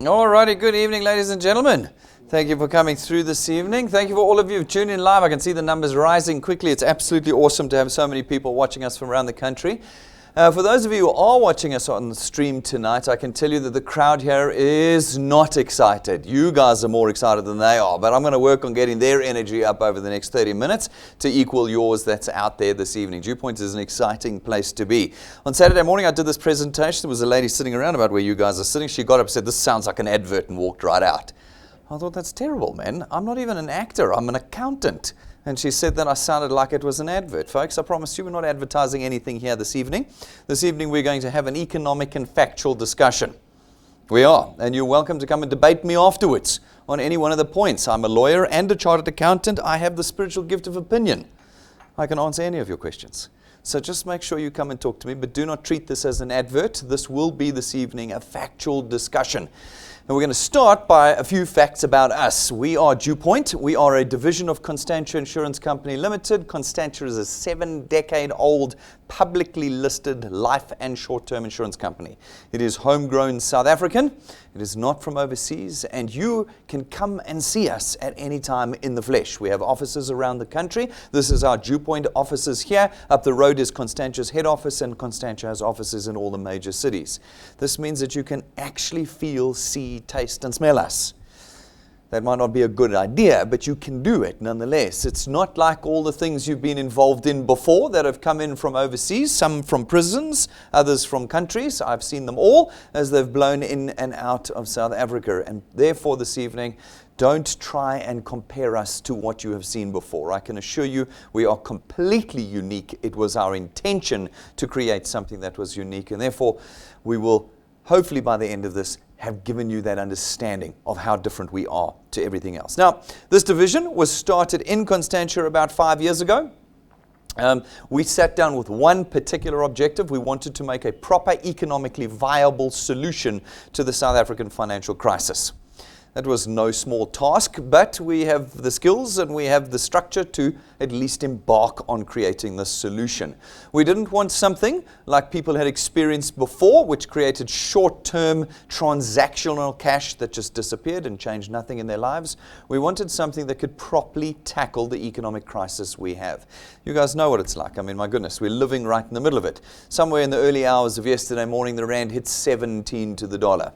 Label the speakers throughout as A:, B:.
A: Alrighty, good evening, ladies and gentlemen. Thank you for coming through this evening. Thank you for all of you who tuned in live. I can see the numbers rising quickly. It's absolutely awesome to have so many people watching us from around the country. For those of you who are watching us on the stream tonight, I can tell you that the crowd here is not excited. You guys are more excited than they are, but I'm going to work on getting their energy up over the next 30 minutes to equal yours that's out there this evening. DuePoint is an exciting place to be. On Saturday morning, I did this presentation. There was a lady sitting around about where you guys are sitting. She got up and said, "This sounds like an advert," and walked right out. I thought, that's terrible, man. I'm not even an actor. I'm an accountant. And she said that I sounded like it was an advert. Folks, I promise you we're not advertising anything here this evening. This evening we're going to have an economic and factual discussion. We are. And you're welcome to come and debate me afterwards on any one of the points. I'm a lawyer and a chartered accountant. I have the spiritual gift of opinion. I can answer any of your questions. So just make sure you come and talk to me, but do not treat this as an advert. This will be this evening a factual discussion. And we're going to start by a few facts about us. We are DuePoint. We are a division of Constantia Insurance Company Limited. Constantia is a 7-decade-old publicly listed life and short-term insurance company. It is homegrown South African. It is not from overseas, and you can come and see us at any time in the flesh. We have offices around the country. This is our DuePoint offices here. Up the road is Constantia's head office, and Constantia has offices in all the major cities. This means that you can actually feel, see, taste, and smell us. That might not be a good idea, but you can do it nonetheless. It's not like all the things you've been involved in before that have come in from overseas, some from prisons, others from countries. I've seen them all as they've blown in and out of South Africa. And therefore this evening, don't try and compare us to what you have seen before. I can assure you we are completely unique. It was our intention to create something that was unique, and therefore we will, hopefully by the end of this, have given you that understanding of how different we are to everything else. Now, this division was started in Constantia about 5 years ago. We sat down with one particular objective. We wanted to make a proper economically viable solution to the South African financial crisis. That was no small task, but we have the skills and we have the structure to at least embark on creating this solution. We didn't want something like people had experienced before, which created short-term transactional cash that just disappeared and changed nothing in their lives. We wanted something that could properly tackle the economic crisis we have. You guys know what it's like. I mean, my goodness, we're living right in the middle of it. Somewhere in the early hours of yesterday morning, the rand hit 17 to the dollar.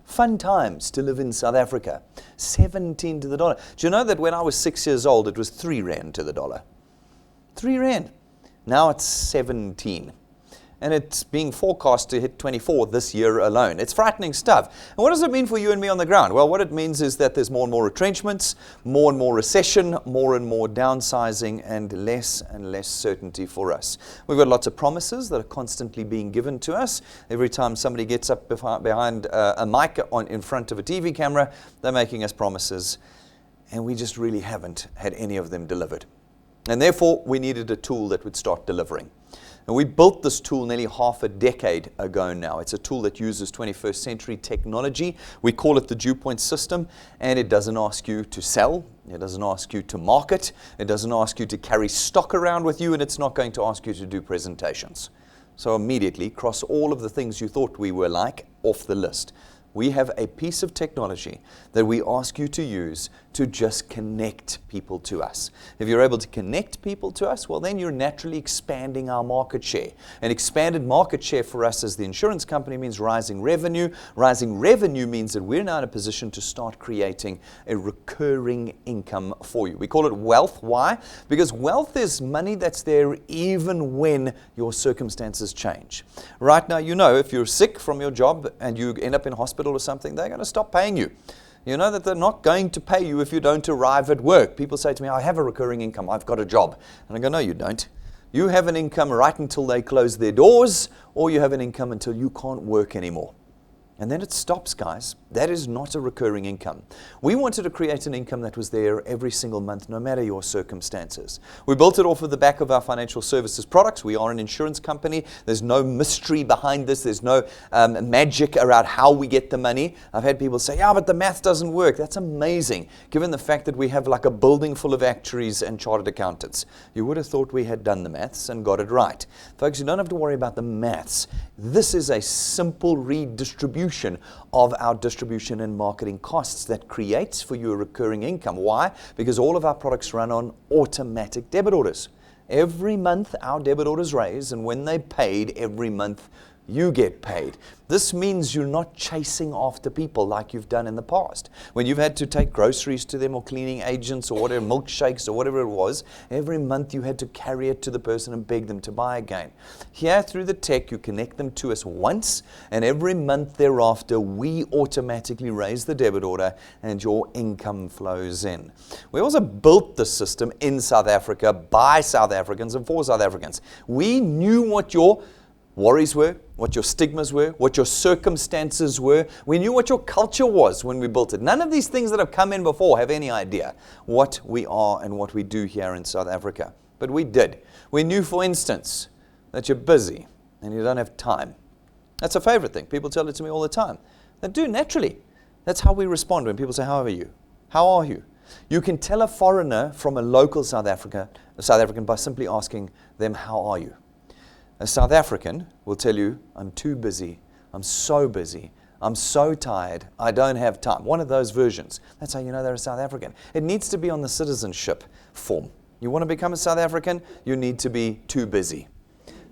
A: Fun times to live in South Africa. 17 to the dollar. Do you know that when I was 6 years old, it was 3 rand to the dollar? 3 rand. Now it's 17. And it's being forecast to hit 24 this year alone. It's frightening stuff. And what does it mean for you and me on the ground? Well, what it means is that there's more and more retrenchments, more and more recession, more and more downsizing, and less certainty for us. We've got lots of promises that are constantly being given to us. Every time somebody gets up behind a mic in front of a TV camera, they're making us promises. And we just really haven't had any of them delivered. And therefore, we needed a tool that would start delivering. And we built this tool nearly half a decade ago now. It's a tool that uses 21st century technology. We call it the DuePoint system, and it doesn't ask you to sell. It doesn't ask you to market. It doesn't ask you to carry stock around with you, and it's not going to ask you to do presentations. So immediately, cross all of the things you thought we were like off the list. We have a piece of technology that we ask you to use to just connect people to us. If you're able to connect people to us, well, then you're naturally expanding our market share. An expanded market share for us as the insurance company means rising revenue. Rising revenue means that we're now in a position to start creating a recurring income for you. We call it wealth. Why? Because wealth is money that's there even when your circumstances change. Right now, you know, if you're sick from your job and you end up in hospital or something, they're going to stop paying you. You know that they're not going to pay you if you don't arrive at work. People say to me, I have a recurring income, I've got a job. And I go, no, you don't. You have an income right until they close their doors, or you have an income until you can't work anymore. And then it stops, guys. That is not a recurring income. We wanted to create an income that was there every single month, no matter your circumstances. We built it off of the back of our financial services products. We are an insurance company. There's no mystery behind this. There's no magic around how we get the money. I've had people say, yeah, but the math doesn't work. That's amazing, given the fact that we have like a building full of actuaries and chartered accountants. You would have thought we had done the maths and got it right. Folks, you don't have to worry about the maths. This is a simple redistribution dilution of our distribution and marketing costs that creates for you a recurring income. Why? Because all of our products run on automatic debit orders. Every month our debit orders raise, and when they're paid, every month you get paid. This means you're not chasing after people like you've done in the past. When you've had to take groceries to them or cleaning agents or whatever, milkshakes or whatever it was, every month you had to carry it to the person and beg them to buy again. Here through the tech, you connect them to us once, and every month thereafter, we automatically raise the debit order and your income flows in. We also built the system in South Africa by South Africans and for South Africans. We knew what your worries were, what your stigmas were, what your circumstances were. We knew what your culture was when we built it. None of these things that have come in before have any idea what we are and what we do here in South Africa. But we did. We knew, for instance, that you're busy and you don't have time. That's a favorite thing. People tell it to me all the time. They do, naturally. That's how we respond when people say, how are you? How are you? You can tell a foreigner from a local South African by simply asking them, how are you? A South African will tell you, I'm too busy, I'm so busy, I'm so tired, I don't have time. One of those versions. That's how you know they're a South African. It needs to be on the citizenship form. You want to become a South African, you need to be too busy.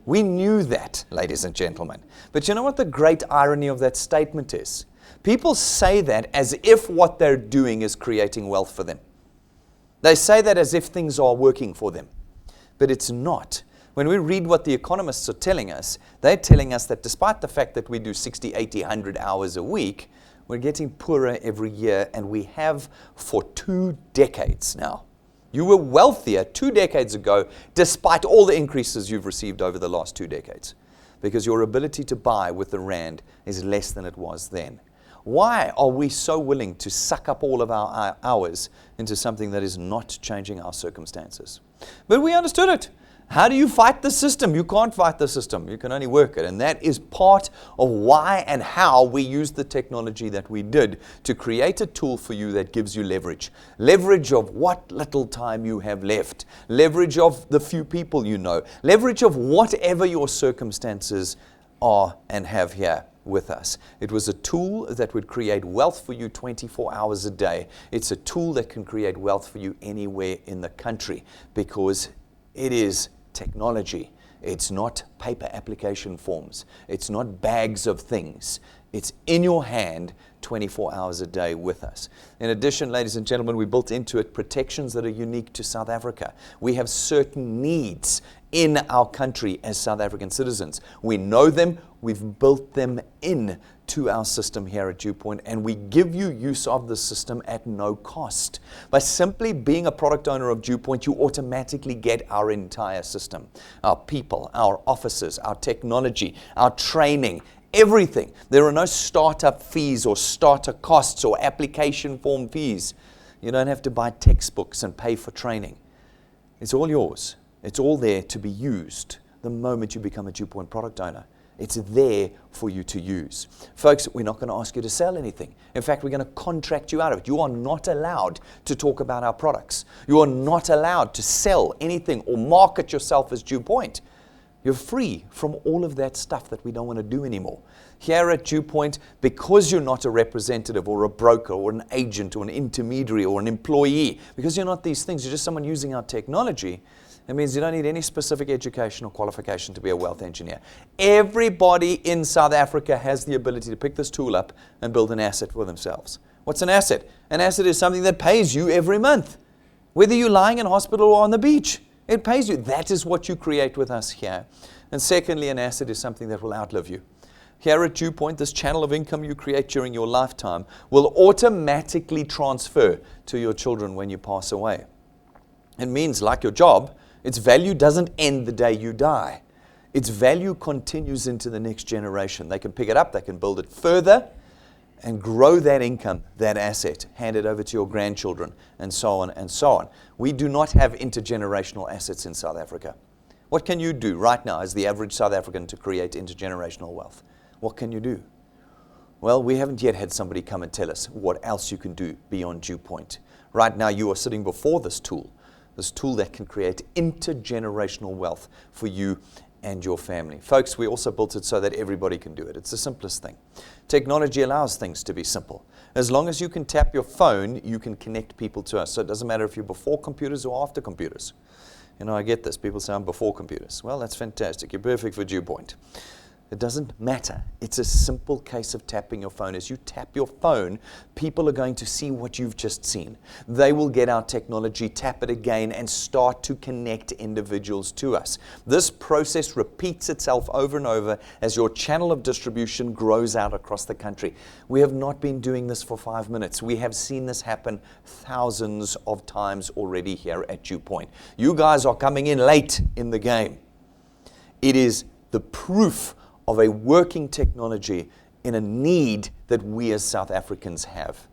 A: We knew that, ladies and gentlemen. But you know what the great irony of that statement is? People say that as if what they're doing is creating wealth for them. They say that as if things are working for them. But it's not. When we read what the economists are telling us, they're telling us that despite the fact that we do 60, 80, 100 hours a week, we're getting poorer every year, and we have for 2 decades now. You were wealthier 2 decades ago, despite all the increases you've received over the last 2 decades, because your ability to buy with the rand is less than it was then. Why are we so willing to suck up all of our hours into something that is not changing our circumstances? But we understood it. How do you fight the system? You can't fight the system. You can only work it. And that is part of why and how we used the technology that we did to create a tool for you that gives you leverage. Leverage of what little time you have left. Leverage of the few people you know. Leverage of whatever your circumstances are and have here with us. It was a tool that would create wealth for you 24 hours a day. It's a tool that can create wealth for you anywhere in the country because it is technology. It's not paper application forms. It's not bags of things. It's in your hand 24 hours a day with us. In addition, ladies and gentlemen, we built into it protections that are unique to South Africa. We have certain needs in our country as South African citizens. We know them. We've built them in to our system here at DuePoint, and we give you use of the system at no cost. By simply being a product owner of DuePoint, you automatically get our entire system, our people, our offices, our technology, our training, everything. There are no startup fees or starter costs or application form fees. You don't have to buy textbooks and pay for training. It's all yours. It's all there to be used the moment you become a DuePoint product owner. It's there for you to use. Folks, we're not going to ask you to sell anything. In fact, we're going to contract you out of it. You are not allowed to talk about our products. You are not allowed to sell anything or market yourself as DuePoint. You're free from all of that stuff that we don't want to do anymore. Here at DuePoint, because you're not a representative or a broker or an agent or an intermediary or an employee, because you're not these things, you're just someone using our technology, it means you don't need any specific education or qualification to be a wealth engineer. Everybody in South Africa has the ability to pick this tool up and build an asset for themselves. What's an asset? An asset is something that pays you every month. Whether you're lying in hospital or on the beach, it pays you. That is what you create with us here. And secondly, an asset is something that will outlive you. Here at DuePoint, this channel of income you create during your lifetime will automatically transfer to your children when you pass away. It means, like your job, its value doesn't end the day you die. Its value continues into the next generation. They can pick it up, they can build it further, and grow that income, that asset, hand it over to your grandchildren, and so on and so on. We do not have intergenerational assets in South Africa. What can you do right now as the average South African to create intergenerational wealth? What can you do? Well, we haven't yet had somebody come and tell us what else you can do beyond DuePoint. Right now, you are sitting before this tool that can create intergenerational wealth for you and your family. Folks, we also built it so that everybody can do it. It's the simplest thing. Technology allows things to be simple. As long as you can tap your phone, you can connect people to us. So it doesn't matter if you're before computers or after computers. You know, I get this. People say I'm before computers. Well, that's fantastic. You're perfect for DuePoint. It doesn't matter. It's a simple case of tapping your phone. As you tap your phone, people are going to see what you've just seen. They will get our technology, tap it again, and start to connect individuals to us. This process repeats itself over and over as your channel of distribution grows out across the country. We have not been doing this for 5 minutes. We have seen this happen thousands of times already here at DuePoint. You guys are coming in late in the game. It is the proof of a working technology in a need that we as South Africans have.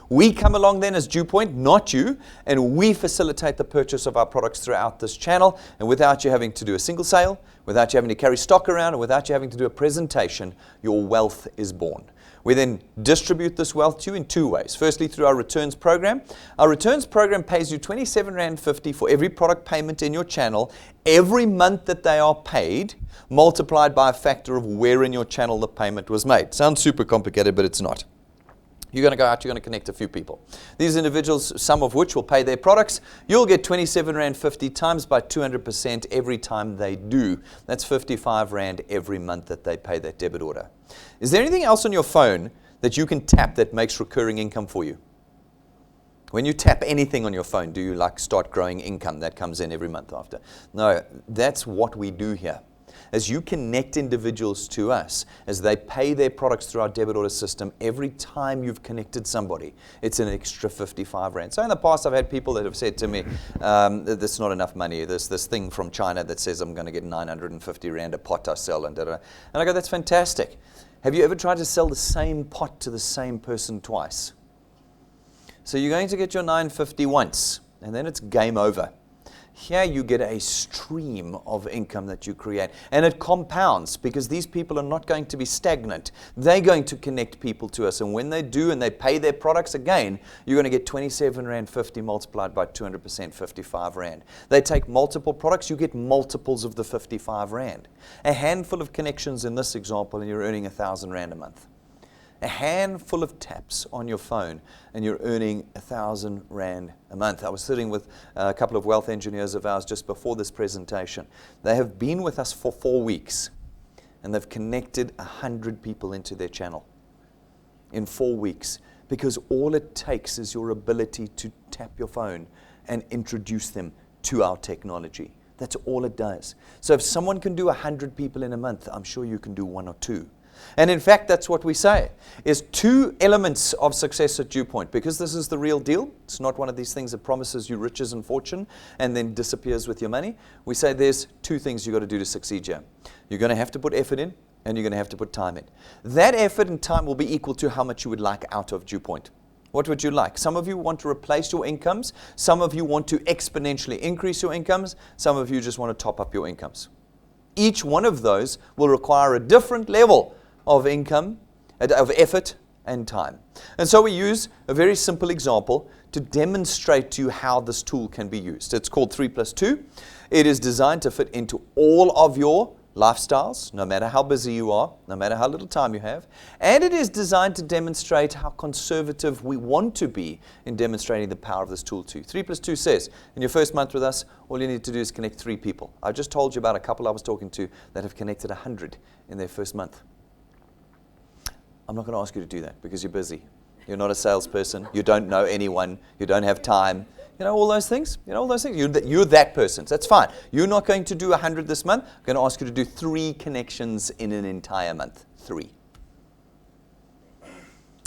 A: We come along then as DuePoint, not you, and we facilitate the purchase of our products throughout this channel, and without you having to do a single sale, without you having to carry stock around, and without you having to do a presentation, your wealth is born. We then distribute this wealth to you in 2 ways. Firstly, through our returns program. Our returns program pays you R27.50 for every product payment in your channel every month that they are paid, multiplied by a factor of where in your channel the payment was made. Sounds super complicated, but it's not. You're going to go out, you're going to connect a few people. These individuals, some of which will pay their products, you'll get R27.50 times by 200% every time they do. That's R55 every month that they pay that debit order. Is there anything else on your phone that you can tap that makes recurring income for you? When you tap anything on your phone, do you start growing income that comes in every month after? No, that's what we do here. As you connect individuals to us, as they pay their products through our debit order system, every time you've connected somebody, it's an extra R55. So in the past, I've had people that have said to me, that's not enough money. There's this thing from China that says I'm going to get R950 a pot I sell. And I go, that's fantastic. Have you ever tried to sell the same pot to the same person twice? So you're going to get your $950 once, and then it's game over. Here you get a stream of income that you create. And it compounds because these people are not going to be stagnant. They're going to connect people to us. And when they do and they pay their products again, you're going to get R27.50 multiplied by 200%, R55. They take multiple products, you get multiples of the R55. A handful of connections in this example, and you're earning R1,000 a month. A handful of taps on your phone and you're earning R1,000 a month. I was sitting with a couple of wealth engineers of ours just before this presentation. They have been with us for 4 weeks and they've connected 100 people into their channel in 4 weeks, because all it takes is your ability to tap your phone and introduce them to our technology. That's all it does. So if someone can do 100 people in a month, I'm sure you can do 1 or 2. And in fact, that's what we say, is 2 elements of success at DuePoint, because this is the real deal. It's not one of these things that promises you riches and fortune and then disappears with your money. We say there's 2 things you've got to do to succeed here. You're going to have to put effort in, and you're going to have to put time in. That effort and time will be equal to how much you would like out of DuePoint. What would you like? Some of you want to replace your incomes. Some of you want to exponentially increase your incomes. Some of you just want to top up your incomes. Each one of those will require a different level of income, of effort and time. And so we use a very simple example to demonstrate to you how this tool can be used. It's called 3+2. It is designed to fit into all of your lifestyles, no matter how busy you are, no matter how little time you have. And it is designed to demonstrate how conservative we want to be in demonstrating the power of this tool to you. 3+2 says, in your first month with us, all you need to do is connect 3 people. I just told you about a couple I was talking to that have connected 100 in their first month. I'm not going to ask you to do that because you're busy. You're not a salesperson. You don't know anyone. You don't have time. You know all those things? You know all those things? You're that person. So that's fine. You're not going to do 100 this month. I'm going to ask you to do 3 connections in an entire month. 3.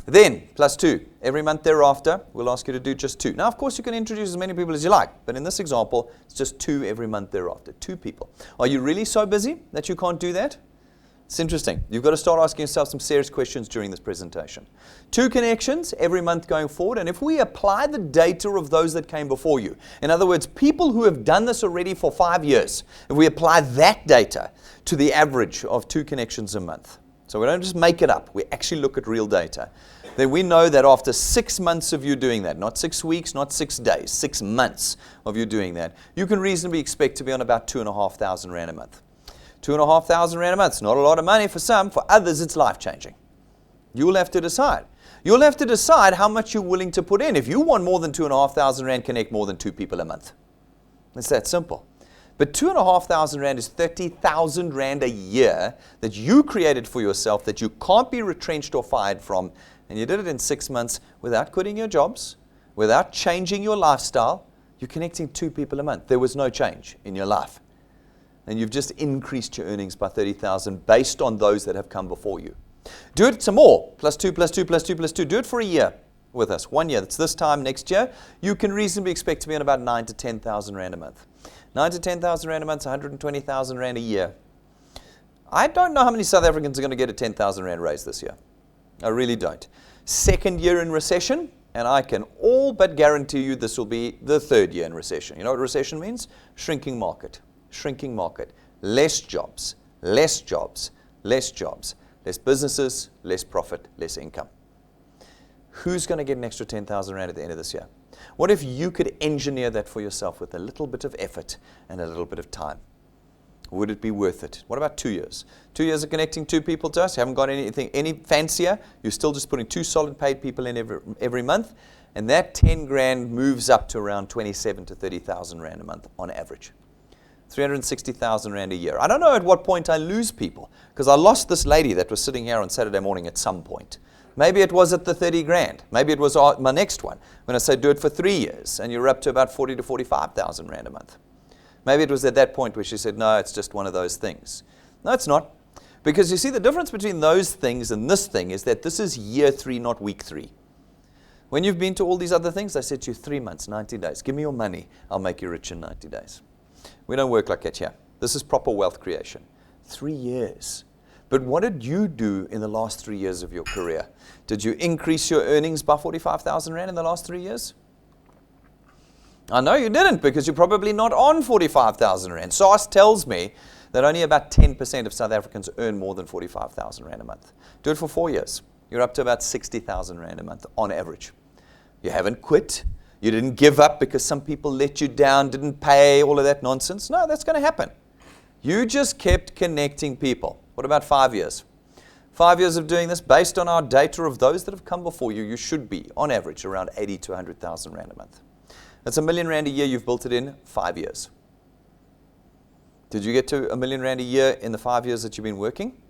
A: Then, +2. Every month thereafter, we'll ask you to do just 2. Now, of course, you can introduce as many people as you like. But in this example, it's just 2 every month thereafter. 2 people. Are you really so busy that you can't do that? It's interesting. You've got to start asking yourself some serious questions during this presentation. 2 connections every month going forward. And if we apply the data of those that came before you, in other words, people who have done this already for 5 years, if we apply that data to the average of 2 connections a month, so we don't just make it up, we actually look at real data, then we know that after 6 months of you doing that, not 6 weeks, not 6 days, 6 months of you doing that, you can reasonably expect to be on about R2,500 a month. 2,500 Rand a month. It's not a lot of money for some. For others, it's life-changing. You'll have to decide. You'll have to decide how much you're willing to put in. If you want more than 2,500 Rand, connect more than 2 people a month. It's that simple. But 2,500 Rand is 30,000 Rand a year that you created for yourself that you can't be retrenched or fired from. And you did it in 6 months without quitting your jobs, without changing your lifestyle. You're connecting 2 people a month. There was no change in your life. And you've just increased your earnings by 30,000 based on those that have come before you. Do it some more. Plus 2, plus 2, plus 2, plus 2. Do it for a year with us. 1 year. That's this time next year. You can reasonably expect to be on about 9,000 to 10,000 Rand a month. 9,000 to 10,000 Rand a month is 120,000 Rand a year. I don't know how many South Africans are going to get a 10,000 Rand raise this year. I really don't. Second year in recession, and I can all but guarantee you this will be the third year in recession. You know what recession means? Shrinking market. Shrinking market. Less jobs. Less jobs. Less jobs. Less businesses. Less profit. Less income. Who's going to get an extra 10,000 Rand at the end of this year? What if you could engineer that for yourself with a little bit of effort and a little bit of time? Would it be worth it? What about 2 years? 2 years of connecting 2 people to us. You haven't got anything any fancier. You're still just putting 2 solid paid people in every month. And that 10 grand moves up to around 27 to 30,000 Rand a month on average. 360,000 Rand a year. I don't know at what point I lose people, because I lost this lady that was sitting here on Saturday morning at some point. Maybe it was at the 30 grand. Maybe it was my next one, when I said do it for 3 years, and you're up to about 40 to 45,000 Rand a month. Maybe it was at that point where she said, no, it's just one of those things. No, it's not. Because you see, the difference between those things and this thing is that this is year 3, not week 3. When you've been to all these other things, I said to you 3 months, 90 days. Give me your money. I'll make you rich in 90 days. We don't work like that here. This is proper wealth creation. 3 years. But what did you do in the last 3 years of your career? Did you increase your earnings by 45,000 Rand in the last 3 years? I know you didn't, because you're probably not on 45,000 Rand. SARS tells me that only about 10% of South Africans earn more than 45,000 Rand a month. Do it for 4 years. You're up to about 60,000 Rand a month on average. You haven't quit. You didn't give up because some people let you down, didn't pay, all of that nonsense. No, that's going to happen. You just kept connecting people. What about 5 years? 5 years of doing this, based on our data of those that have come before you, you should be, on average, around 80 to 100,000 Rand a month. That's R1 million a year. You've built it in 5 years. Did you get to R1 million a year in the 5 years that you've been working?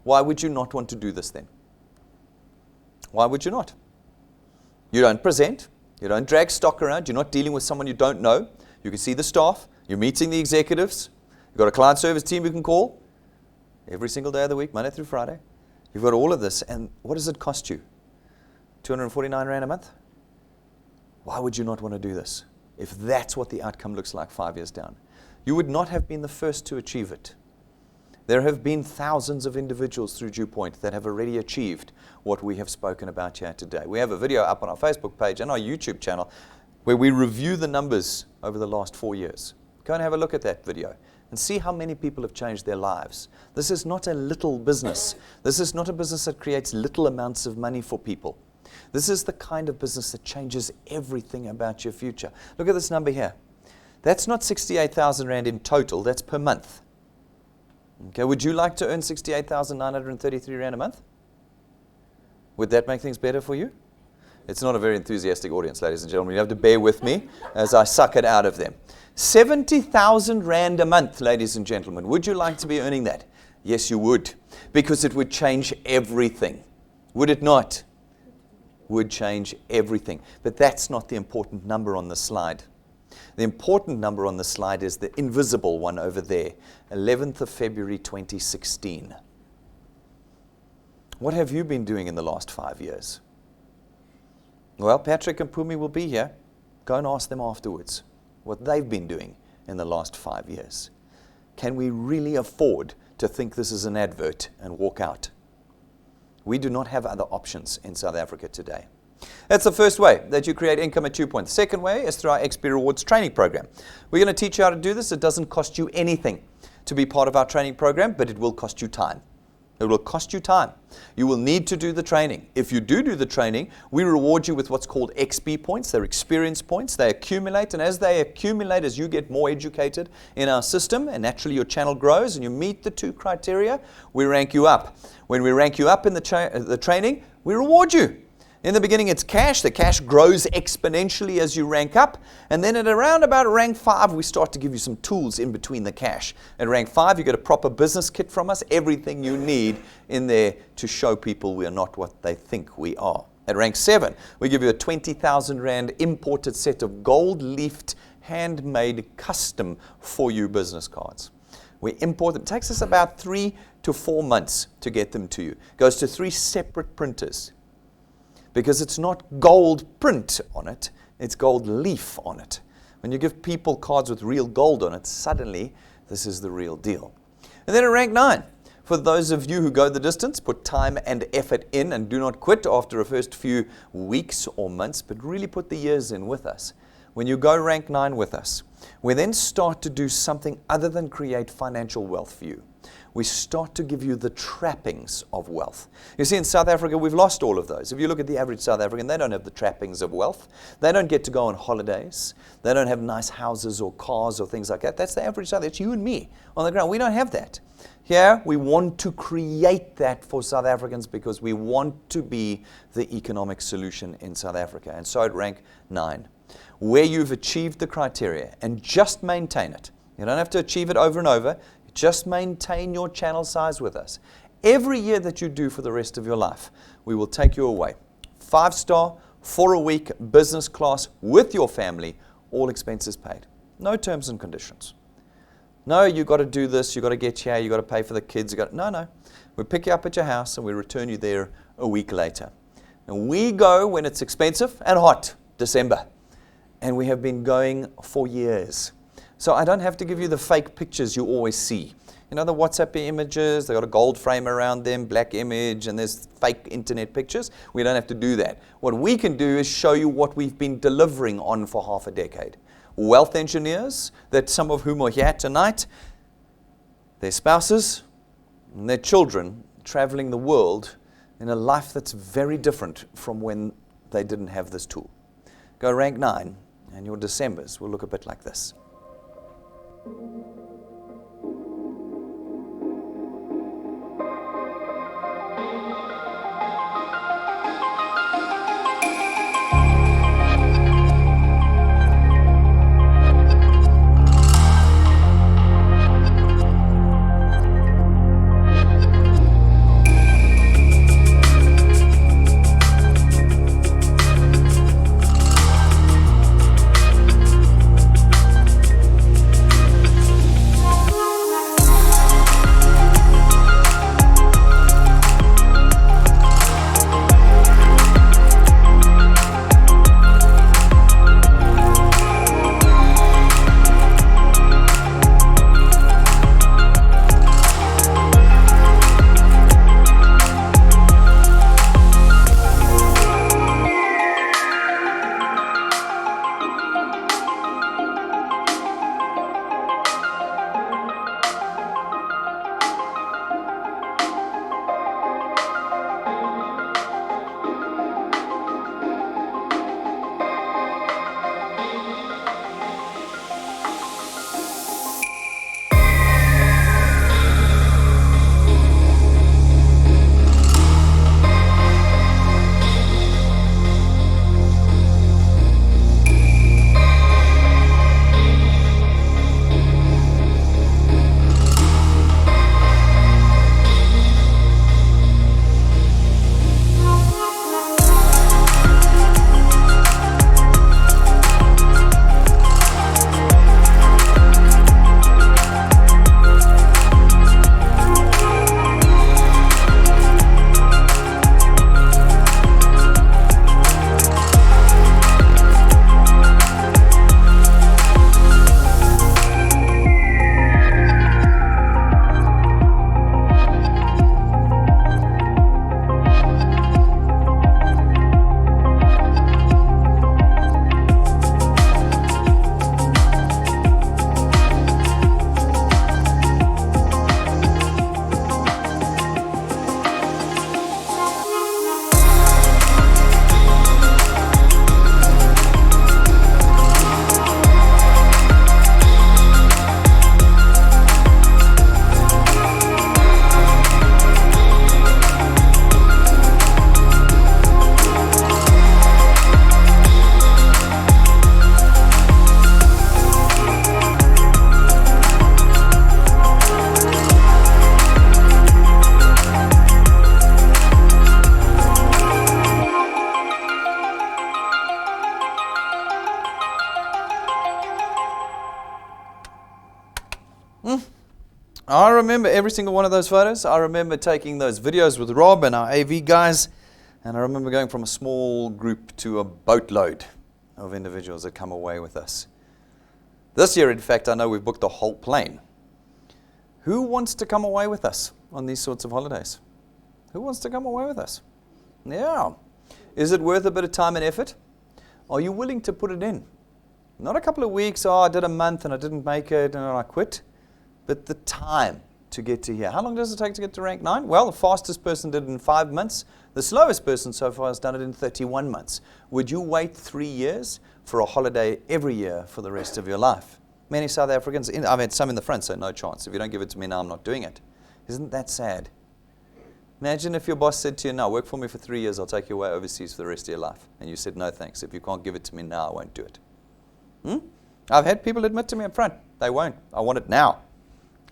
A: Why would you not want to do this then? Why would you not? You don't present. You don't drag stock around. You're not dealing with someone you don't know. You can see the staff. You're meeting the executives. You've got a client service team you can call every single day of the week, Monday through Friday. You've got all of this. And what does it cost you? 249 Rand a month? Why would you not want to do this if that's what the outcome looks like 5 years down? You would not have been the first to achieve it. There have been thousands of individuals through DuePoint that have already achieved what we have spoken about here today. We have a video up on our Facebook page and our YouTube channel where we review the numbers over the last 4 years. Go and have a look at that video and see how many people have changed their lives. This is not a little business. This is not a business that creates little amounts of money for people. This is the kind of business that changes everything about your future. Look at this number here. That's not 68,000 Rand in total. That's per month. Okay, would you like to earn 68,933 Rand a month? Would that make things better for you? It's not a very enthusiastic audience, ladies and gentlemen. You have to bear with me as I suck it out of them. 70,000 Rand a month, ladies and gentlemen. Would you like to be earning that? Yes, you would, because it would change everything. Would it not? Would change everything. But that's not the important number on the slide. The important number on the slide is the invisible one over there, 11th of February 2016. What have you been doing in the last 5 years? Well, Patrick and Pumi will be here. Go and ask them afterwards what they've been doing in the last 5 years. Can we really afford to think this is an advert and walk out? We do not have other options in South Africa today. That's the first way that you create income at DuePoint. The second way is through our XP Rewards training program. We're going to teach you how to do this. It doesn't cost you anything to be part of our training program, but it will cost you time. It will cost you time. You will need to do the training. If you do the training, we reward you with what's called XP points. They're experience points. They accumulate, and as they accumulate, as you get more educated in our system, and naturally your channel grows, and you meet the 2 criteria, we rank you up. When we rank you up in the training, we reward you. In the beginning, it's cash. The cash grows exponentially as you rank up. And then at around about rank 5, we start to give you some tools in between the cash. At rank 5, you get a proper business kit from us, everything you need in there to show people we are not what they think we are. At rank 7, we give you a 20,000 Rand imported set of gold-leafed, handmade, custom for you business cards. We import them. It takes us about 3 to 4 months to get them to you. It goes to 3 separate printers. Because it's not gold print on it, it's gold leaf on it. When you give people cards with real gold on it, suddenly this is the real deal. And then at rank 9, for those of you who go the distance, put time and effort in and do not quit after the first few weeks or months, but really put the years in with us. When you go rank 9 with us, we then start to do something other than create financial wealth for you. We start to give you the trappings of wealth. You see, in South Africa, we've lost all of those. If you look at the average South African, they don't have the trappings of wealth. They don't get to go on holidays. They don't have nice houses or cars or things like that. That's the average South African. It's you and me on the ground. We don't have that. Here, we want to create that for South Africans because we want to be the economic solution in South Africa. And so at rank 9, where you've achieved the criteria and just maintain it. You don't have to achieve it over and over. Just maintain your channel size with us. Every year that you do for the rest of your life, we will take you away. 5-star, for a week, business class with your family, all expenses paid. No terms and conditions. No, you got to do this, you got to get here, you got to pay for the kids. No. We pick you up at your house and we return you there a week later. And we go when it's expensive and hot, December. And we have been going for years. So I don't have to give you the fake pictures you always see. You know, the WhatsApp images, they've got a gold frame around them, black image, and there's fake internet pictures. We don't have to do that. What we can do is show you what we've been delivering on for half a decade. Wealth engineers, that some of whom are here tonight, their spouses and their children traveling the world in a life that's very different from when they didn't have this tool. Go rank 9, and your Decembers will look a bit like this. I remember every single one of those photos. I remember taking those videos with Rob and our AV guys, and I remember going from a small group to a boatload of individuals that come away with us. This year, in fact, I know we've booked the whole plane. Who wants to come away with us on these sorts of holidays? Who wants to come away with us? Yeah. Is it worth a bit of time and effort? Are you willing to put it in? Not a couple of weeks, I did a month and I didn't make it and I quit. But the time to get to here. How long does it take to get to rank 9? Well, the fastest person did it in 5 months. The slowest person so far has done it in 31 months. Would you wait 3 years for a holiday every year for the rest of your life? Many South Africans, I've had some in the front say, no chance. If you don't give it to me now, I'm not doing it. Isn't that sad? Imagine if your boss said to you, no, work for me for 3 years, I'll take you away overseas for the rest of your life. And you said, no thanks. If you can't give it to me now, I won't do it. I've had people admit to me up front, they won't. I want it now.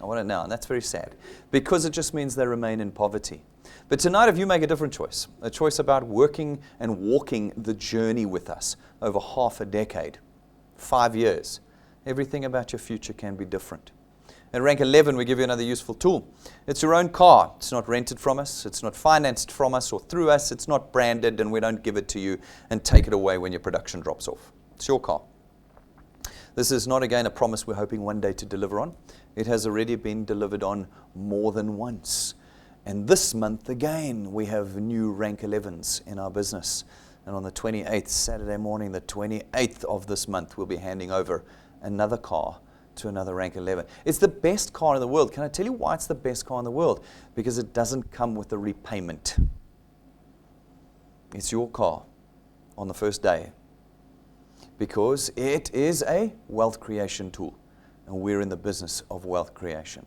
A: I want it now, and that's very sad because it just means they remain in poverty. But tonight, if you make a different choice, a choice about working and walking the journey with us over half a decade, 5 years, everything about your future can be different. At rank 11, we give you another useful tool. It's your own car. It's not rented from us. It's not financed from us or through us. It's not branded, and we don't give it to you and take it away when your production drops off. It's your car. This is not, again, a promise we're hoping one day to deliver on. It has already been delivered on more than once. And this month, again, we have new rank 11s in our business. And on the 28th, Saturday morning, the 28th of this month, we'll be handing over another car to another rank 11. It's the best car in the world. Can I tell you why it's the best car in the world? Because it doesn't come with a repayment. It's your car on the first day. Because it is a wealth creation tool, and we're in the business of wealth creation.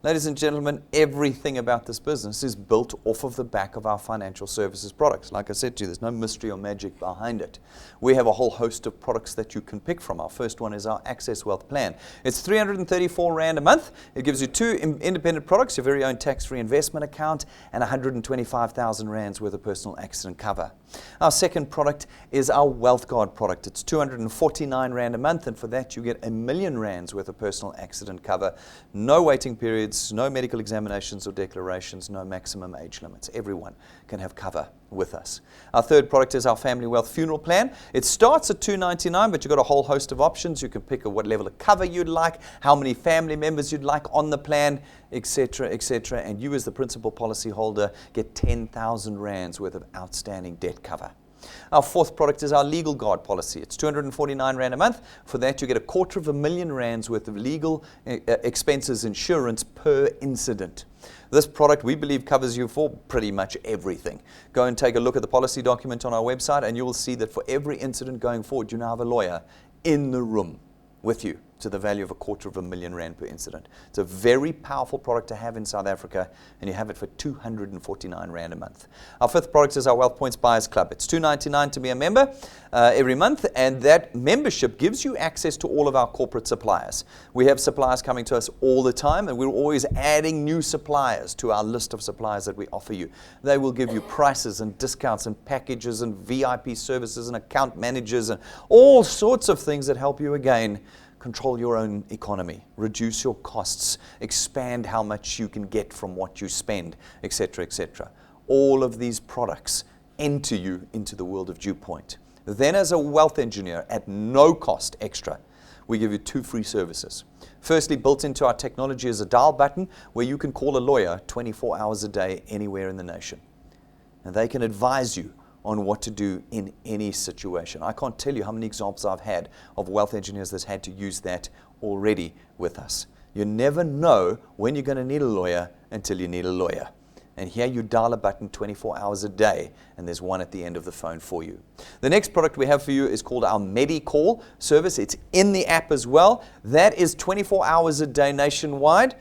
A: Ladies and gentlemen, everything about this business is built off of the back of our financial services products. Like I said to you, there's no mystery or magic behind it. We have a whole host of products that you can pick from. Our first one is our Access Wealth Plan. It's 334 Rand a month. It gives you 2 independent products, your very own tax-free investment account, and 125,000 Rands worth of personal accident cover. Our second product is our Wealth Guard product. It's 249 Rand a month, and for that you get 1,000,000 Rands worth of personal accident cover. No waiting periods, no medical examinations or declarations, no maximum age limits. Everyone can have cover with us. Our third product is our Family Wealth Funeral Plan. It starts at $299, but you've got a whole host of options. You can pick what level of cover you'd like, how many family members you'd like on the plan, etc., etc. And you as the principal policy holder get 10,000 Rands worth of outstanding debt cover. Our fourth product is our Legal Guard policy. It's 249 Rand a month. For that, you get 250,000 Rands worth of legal expenses insurance per incident. This product, we believe, covers you for pretty much everything. Go and take a look at the policy document on our website, and you will see that for every incident going forward, you now have a lawyer in the room with you to the value of 250,000 Rand per incident. It's a very powerful product to have in South Africa, and you have it for 249 Rand a month. Our fifth product is our Wealth Points Buyers Club. It's $299 to be a member every month, and that membership gives you access to all of our corporate suppliers. We have suppliers coming to us all the time, and we're always adding new suppliers to our list of suppliers that we offer you. They will give you prices and discounts and packages and VIP services and account managers and all sorts of things that help you, again, control your own economy, reduce your costs, expand how much you can get from what you spend, etc., etc. All of these products enter you into the world of DuePoint. Then, as a wealth engineer, at no cost extra, we give you 2 free services. Firstly, built into our technology is a dial button where you can call a lawyer 24 hours a day anywhere in the nation. And they can advise you on what to do in any situation. I can't tell you how many examples I've had of wealth engineers that's had to use that already with us. You never know when you're going to need a lawyer until you need a lawyer. And here you dial a button 24 hours a day, and there's one at the end of the phone for you. The next product we have for you is called our MediCall service. It's in the app as well. That is 24 hours a day nationwide.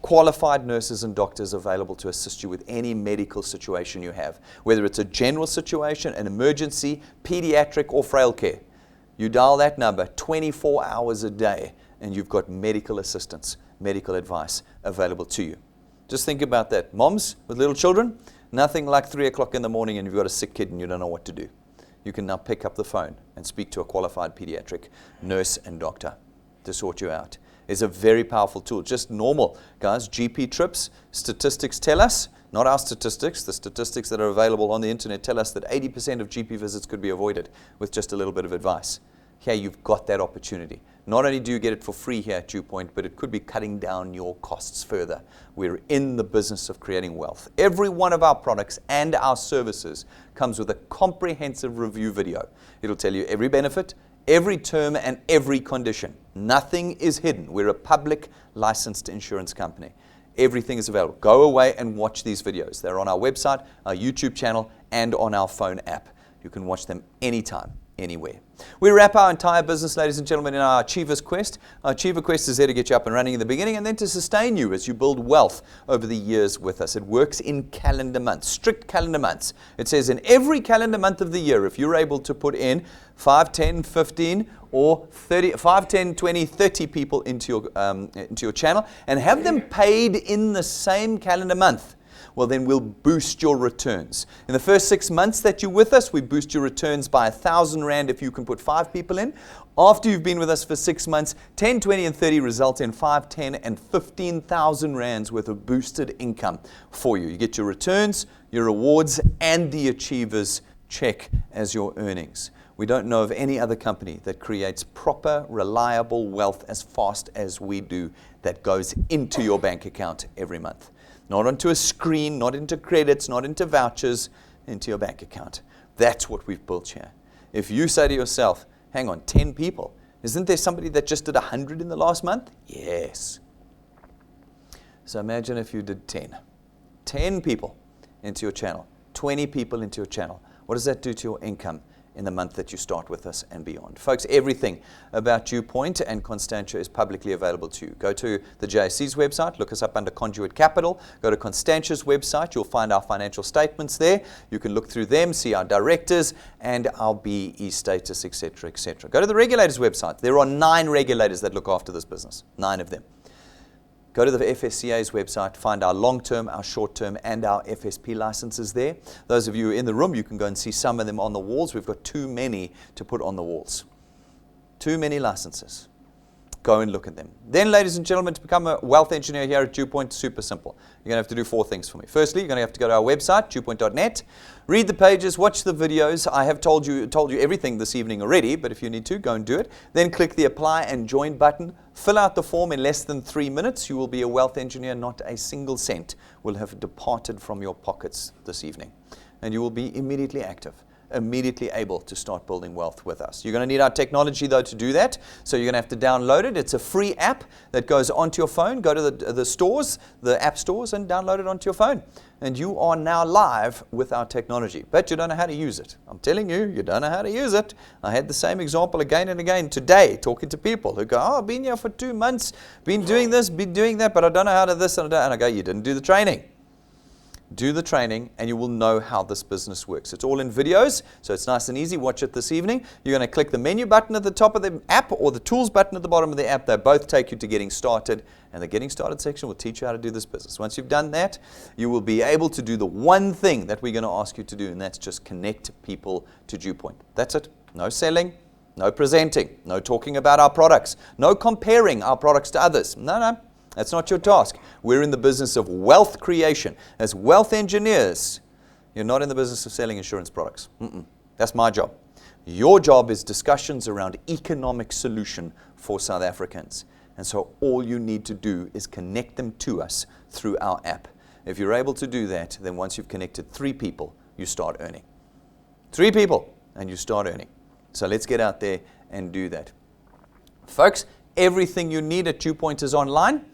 A: Qualified nurses and doctors available to assist you with any medical situation you have, whether it's a general situation, an emergency, pediatric, or frail care. You dial that number 24 hours a day, and you've got medical assistance, medical advice available to you. Just think about that. Moms with little children, nothing like 3 o'clock in the morning and you've got a sick kid and you don't know what to do. You can now pick up the phone and speak to a qualified pediatric nurse and doctor to sort you out. is a very powerful tool. Just normal, guys, GP trips, statistics tell us, not our statistics, the statistics that are available on the internet tell us that 80% of GP visits could be avoided with just a little bit of advice. Here you've got that opportunity. Not only do you get it for free here at DuePoint, but it could be cutting down your costs further. We're in the business of creating wealth. Every one of our products and our services comes with a comprehensive review video. It'll tell you every benefit, every term, and every condition. Nothing is hidden. We're a public licensed insurance company. Everything is available. Go away and watch these videos. They're on our website, our YouTube channel, and on our phone app. You can watch them anytime, anywhere. We wrap our entire business, ladies and gentlemen, in our Achiever's Quest. Our Achiever Quest is there to get you up and running in the beginning and then to sustain you as you build wealth over the years with us. It works in calendar months, strict calendar months. It says in every calendar month of the year, if you're able to put in 5, 10, 15, or 30, 5, 10, 20, 30 people into your channel and have them paid in the same calendar month, well, then we'll boost your returns. In the first 6 months that you're with us, we boost your returns by 1,000 Rand if you can put 5 people in. After you've been with us for 6 months, 10, 20, and 30 result in 5, 10, and 15,000 Rands worth of boosted income for you. You get your returns, your rewards, and the Achievers check as your earnings. We don't know of any other company that creates proper, reliable wealth as fast as we do that goes into your bank account every month. Not onto a screen, not into credits, not into vouchers, into your bank account. That's what we've built here. If you say to yourself, hang on, 10 people, isn't there somebody that just did 100 in the last month? Yes. So imagine if you did 10. 10 people into your channel, 20 people into your channel. What does that do to your income in the month that you start with us and beyond? Folks, everything about DuePoint and Constantia is publicly available to you. Go to the JSC's website, look us up under Conduit Capital. Go to Constantia's website, you'll find our financial statements there. You can look through them, see our directors and our BE status, etc., etc. Go to the regulators' website. There are 9 regulators that look after this business, 9 of them. Go to the FSCA's website, find our long-term, our short-term, and our FSP licenses there. Those of you in the room, you can go and see some of them on the walls. We've got too many to put on the walls. Too many licenses. Go and look at them. Then, ladies and gentlemen, to become a wealth engineer here at DuePoint, super simple. You're going to have to do 4 things for me. Firstly, you're going to have to go to our website, DuePoint.net, read the pages, watch the videos. I have told you everything this evening already, but if you need to, go and do it. Then click the apply and join button. Fill out the form in less than 3 minutes. You will be a wealth engineer. Not a single cent will have departed from your pockets this evening. And you will be immediately active, immediately able to start building wealth with us. You're going to need our technology, though, to do that. So you're going to have to download it. It's a free app that goes onto your phone. Go to the stores, the app stores, and download it onto your phone. And you are now live with our technology. But you don't know how to use it. I'm telling you, you don't know how to use it. I had the same example again and again today, talking to people who go, oh, I've been here for 2 months, been doing this, been doing that, but I don't know how to this and that. And I go, you didn't do the training. Do the training and you will know how this business works. It's all in videos, so it's nice and easy. Watch it this evening. You're going to click the menu button at the top of the app or the tools button at the bottom of the app. They both take you to getting started, and the getting started section will teach you how to do this business. Once you've done that, you will be able to do the one thing that we're going to ask you to do, and that's just connect people to DuePoint. That's it. No selling, no presenting, no talking about our products, no comparing our products to others. No. That's not your task. We're in the business of wealth creation. As wealth engineers, you're not in the business of selling insurance products. That's my job. Your job is discussions around economic solution for South Africans. And so all you need to do is connect them to us through our app. If you're able to do that, then once you've connected 3 people, you start earning. 3 people, and you start earning. So let's get out there and do that. Folks, everything you need at DuePoint is online.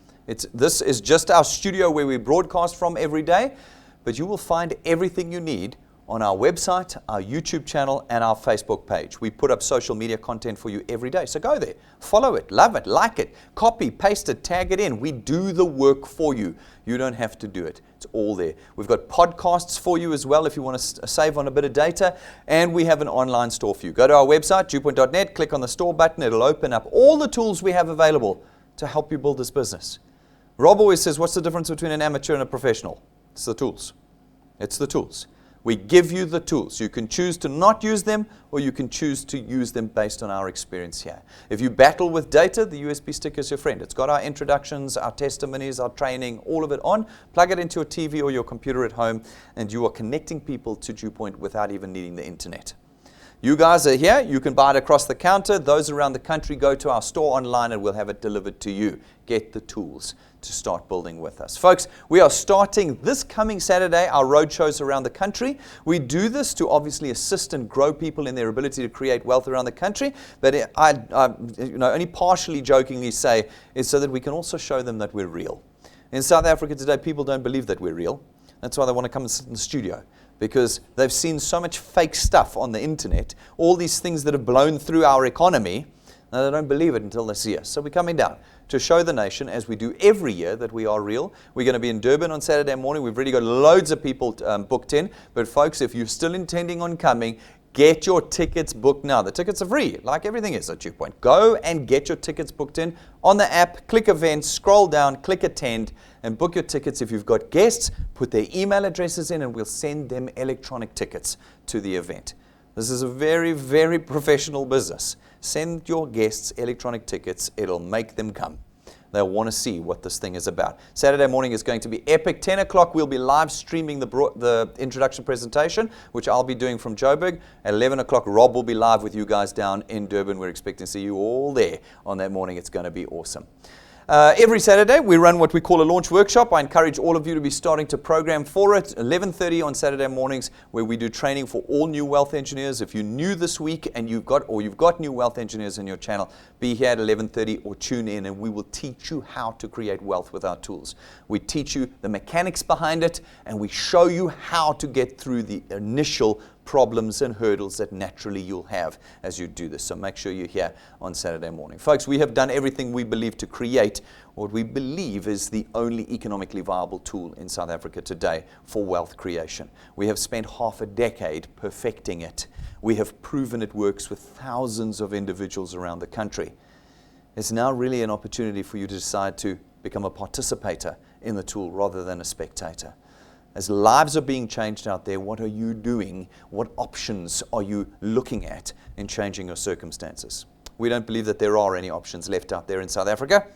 A: This is just our studio where we broadcast from every day, but you will find everything you need on our website, our YouTube channel, and our Facebook page. We put up social media content for you every day, so go there, follow it, love it, like it, copy, paste it, tag it in. We do the work for you. You don't have to do it. It's all there. We've got podcasts for you as well if you want to save on a bit of data, and we have an online store for you. Go to our website, DuePoint.net, click on the store button. It'll open up all the tools we have available to help you build this business. Rob always says, what's the difference between an amateur and a professional? It's the tools. It's the tools. We give you the tools. You can choose to not use them, or you can choose to use them based on our experience here. If you battle with data, the USB stick is your friend. It's got our introductions, our testimonies, our training, all of it on. Plug it into your TV or your computer at home, and you are connecting people to DuePoint without even needing the internet. You guys are here. You can buy it across the counter. Those around the country, go to our store online and we'll have it delivered to you. Get the tools to start building with us. Folks, we are starting this coming Saturday our road shows around the country. We do this to obviously assist and grow people in their ability to create wealth around the country. But I only partially jokingly say is so that we can also show them that we're real. In South Africa today, people don't believe that we're real. That's why they want to come and sit in the studio, because they've seen so much fake stuff on the internet, all these things that have blown through our economy, and they don't believe it until they see us. So we're coming down to show the nation, as we do every year, that we are real. We're going to be in Durban on Saturday morning. We've already got loads of people booked in. But folks, if you're still intending on coming, get your tickets booked now. The tickets are free, like everything is at DuePoint. Go and get your tickets booked in on the app. Click events, scroll down, click attend, and book your tickets. If you've got guests, put their email addresses in, and we'll send them electronic tickets to the event. This is a very, very professional business. Send your guests electronic tickets. It'll make them come. They'll want to see what this thing is about. Saturday morning is going to be epic. 10 o'clock, we'll be live streaming the introduction presentation, which I'll be doing from Joburg. At 11 o'clock, Rob will be live with you guys down in Durban. We're expecting to see you all there on that morning. It's going to be awesome. Every Saturday, we run what we call a launch workshop. I encourage all of you to be starting to program for it. 11:30 on Saturday mornings, where we do training for all new wealth engineers. If you're new this week and you've got new wealth engineers in your channel, be here at 11:30 or tune in, and we will teach you how to create wealth with our tools. We teach you the mechanics behind it, and we show you how to get through the initial problems and hurdles that naturally you'll have as you do this. So make sure you're here on Saturday morning. Folks, we have done everything we believe to create what we believe is the only economically viable tool in South Africa today for wealth creation. We have spent half a decade perfecting it. We have proven it works with thousands of individuals around the country. It's now really an opportunity for you to decide to become a participator in the tool rather than a spectator. As lives are being changed out there, what are you doing? What options are you looking at in changing your circumstances? We don't believe that there are any options left out there in South Africa,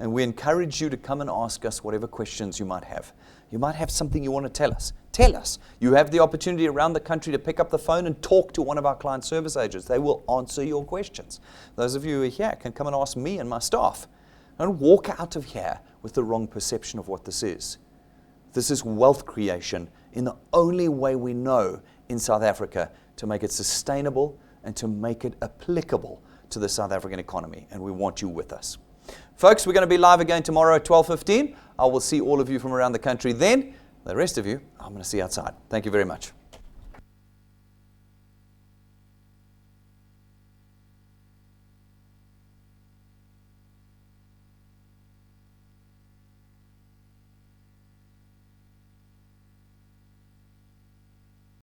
A: and we encourage you to come and ask us whatever questions you might have. You might have something you want to tell us. Tell us. You have the opportunity around the country to pick up the phone and talk to one of our client service agents. They will answer your questions. Those of you who are here can come and ask me and my staff. Don't walk out of here with the wrong perception of what this is. This is wealth creation in the only way we know in South Africa to make it sustainable and to make it applicable to the South African economy. And we want you with us. Folks, we're going to be live again tomorrow at 12:15. I will see all of you from around the country then. The rest of you, I'm going to see outside. Thank you very much.